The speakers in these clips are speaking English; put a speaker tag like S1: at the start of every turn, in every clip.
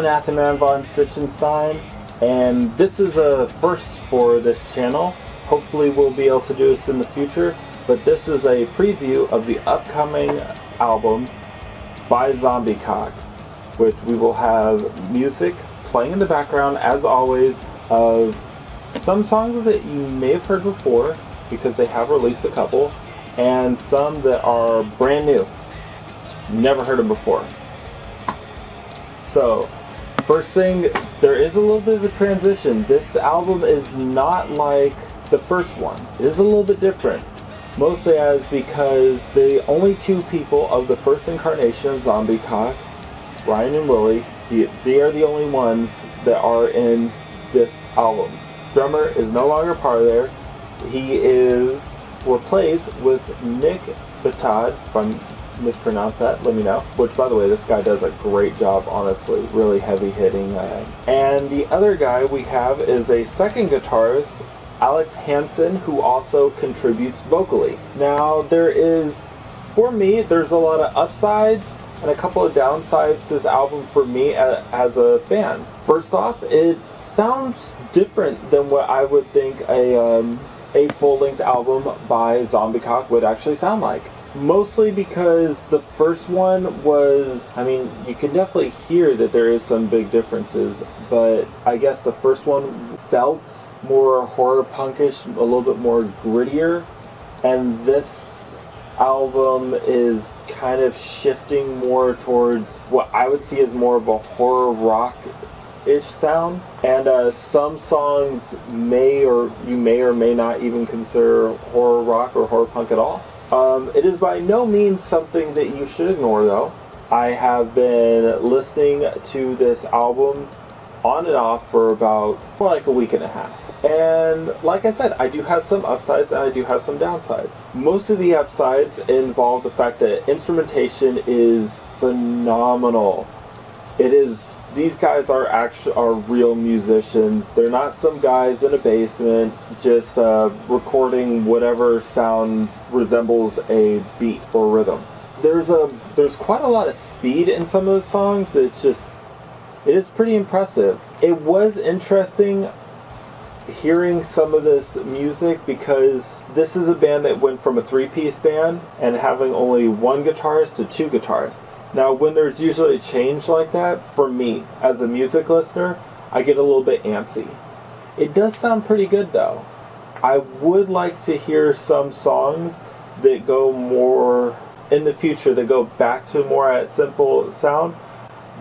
S1: Anatheman von Stitchenstein, and this is a first for this channel. Hopefully we'll be able to do this in the future, but this is a preview of the upcoming album by Zombiecock, which we will have music playing in the background, as always, of some songs that you may have heard before, because they have released a couple, and some that are brand new. Never heard them before. So, first thing, there is a little bit of a transition. This album is not like the first one. It is a little bit different. Mostly as because the only two people of the first incarnation of Zombiecock, Ryan and Willie, they are the only ones that are in this album. Drummer is no longer part of there. He is replaced with Nick Batad, if I'm mispronounce that, let me know. Which, by the way, this guy does a great job, honestly. Really heavy hitting. And the other guy we have is a second guitarist, Alex Hansen, who also contributes vocally. Now, for me, there's a lot of upsides and a couple of downsides to this album for me as a fan. First off, it sounds different than what I would think a full-length album by Zombiecock would actually sound like. Mostly because the first one was, I mean, you can definitely hear that there is some big differences, but I guess the first one felt more horror punkish, a little bit more grittier, and this album is kind of shifting more towards what I would see as more of a horror rock-ish sound. And some songs you may or may not even consider horror rock or horror punk at all. It is by no means something that you should ignore, though. I have been listening to this album on and off for about like a week and a half. And like I said, I do have some upsides and I do have some downsides. Most of the upsides involve the fact that instrumentation is phenomenal. These guys are real musicians. They're not some guys in a basement just recording whatever sound resembles a beat or rhythm. There's quite a lot of speed in some of the songs. It is pretty impressive. It was interesting hearing some of this music because this is a band that went from a three-piece band and having only one guitarist to two guitarists. Now, when there's usually a change like that, for me, as a music listener, I get a little bit antsy. It does sound pretty good, though. I would like to hear some songs that go more, in the future, that go back to more at simple sound.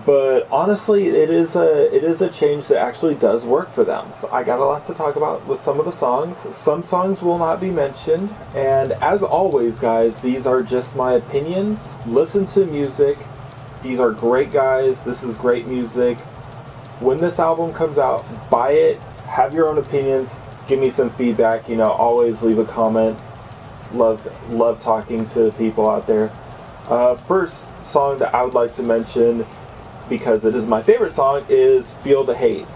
S1: But honestly, it is a change that actually does work for them. So I got a lot to talk about with some of the songs. Some songs will not be mentioned. And as always, guys, these are just my opinions. Listen to music. These are great guys. This is great music. When this album comes out, buy it. Have your own opinions. Give me some feedback. Always leave a comment. Love talking to people out there. First song that I would like to mention, because it is my favorite song, is Feel the Hate.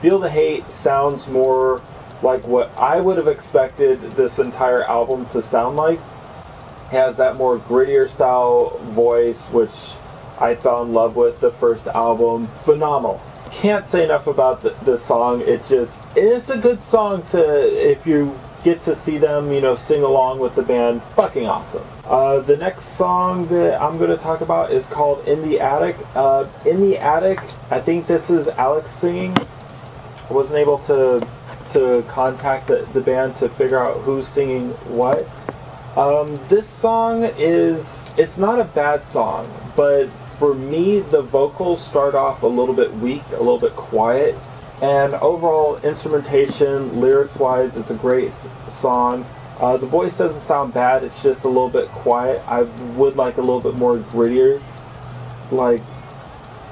S1: Feel the Hate sounds more like what I would have expected this entire album to sound like. It has that more grittier style voice, which I fell in love with the first album. Phenomenal. Can't say enough about this song. It's a good song if you get to see them, sing along with the band. Fucking awesome. The next song that I'm going to talk about is called In the Attic. In the Attic, I think this is Alex singing. I wasn't able to contact the band to figure out who's singing what. This song it's not a bad song, but for me, the vocals start off a little bit weak, a little bit quiet. And overall instrumentation, lyrics-wise, it's a great song. The voice doesn't sound bad, it's just a little bit quiet. I would like a little bit more grittier,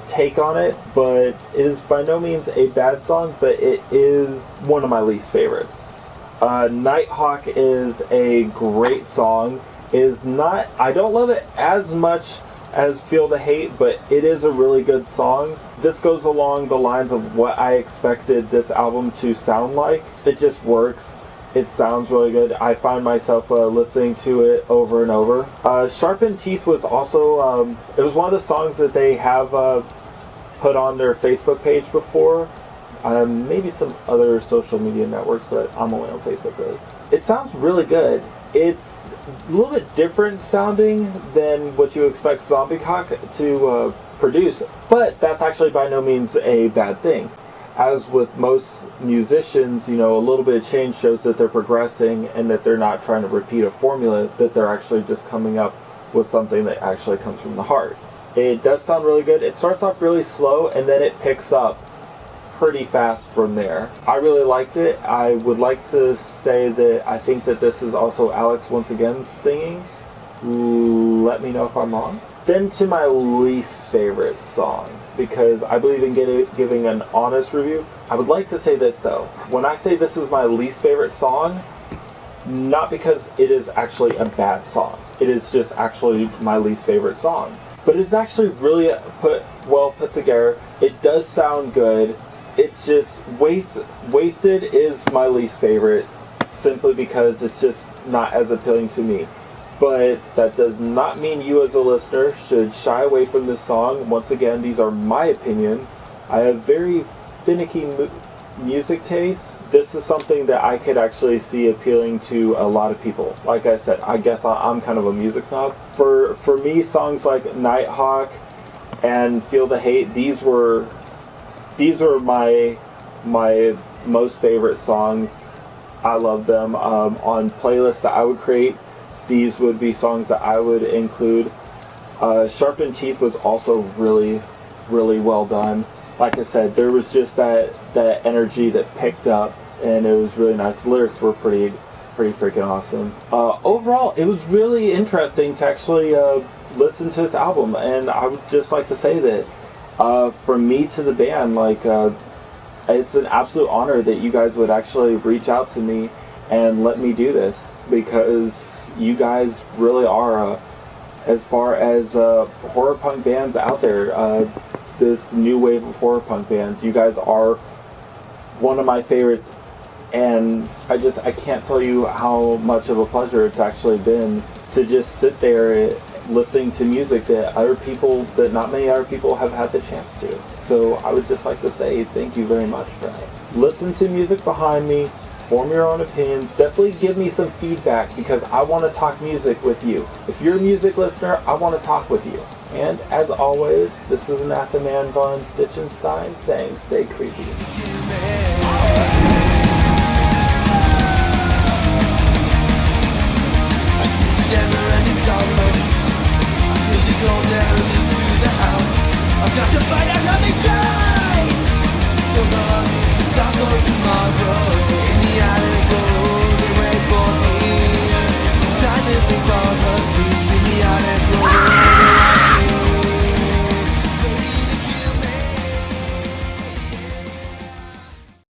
S1: take on it, but it is by no means a bad song, but it is one of my least favorites. Nighthawk is a great song. I don't love it as much as Feel the Hate, but it is a really good song. This goes along the lines of what I expected this album to sound like. It just works. It sounds really good. I find myself listening to it over and over. Sharpened Teeth was also, it was one of the songs that they have put on their Facebook page before. Maybe some other social media networks, but I'm only on Facebook really. It sounds really good. It's a little bit different sounding than what you expect Zombiecock to produce, but that's actually by no means a bad thing. As with most musicians, a little bit of change shows that they're progressing and that they're not trying to repeat a formula, that they're actually just coming up with something that actually comes from the heart. It does sound really good. It starts off really slow and then it picks up pretty fast from there. I really liked it. I would like to say that I think that this is also Alex once again singing. Let me know if I'm wrong. Then to my least favorite song, because I believe in giving an honest review. I would like to say this though. When I say this is my least favorite song, not because it is actually a bad song. It is just actually my least favorite song. But it's actually really well put together. It does sound good. It's just Wasted is my least favorite, simply because it's just not as appealing to me. But that does not mean you as a listener should shy away from this song. Once again, these are my opinions. I have very finicky music tastes. This is something that I could actually see appealing to a lot of people. Like I said, I guess I'm kind of a music snob. For me, songs like Nighthawk and Feel the Hate, these were my most favorite songs. I love them. On playlists that I would create, these would be songs that I would include. Sharpened Teeth was also really, really well done. Like I said, there was just that energy that picked up, and it was really nice. The lyrics were pretty freaking awesome. Overall, it was really interesting to actually listen to this album, and I would just like to say that from me to the band, it's an absolute honor that you guys would actually reach out to me and let me do this, because you guys really are, as far as horror punk bands out there, this new wave of horror punk bands, you guys are one of my favorites, and I can't tell you how much of a pleasure it's actually been to just sit there listening to music that not many other people have had the chance to. So I would just like to say thank you very much for that. Listen to music behind me, form your own opinions, definitely give me some feedback, because I want to talk music with you. If you're a music listener, I want to talk with you. And as always, this is Nathaman von Stitchenstein saying stay creepy. Together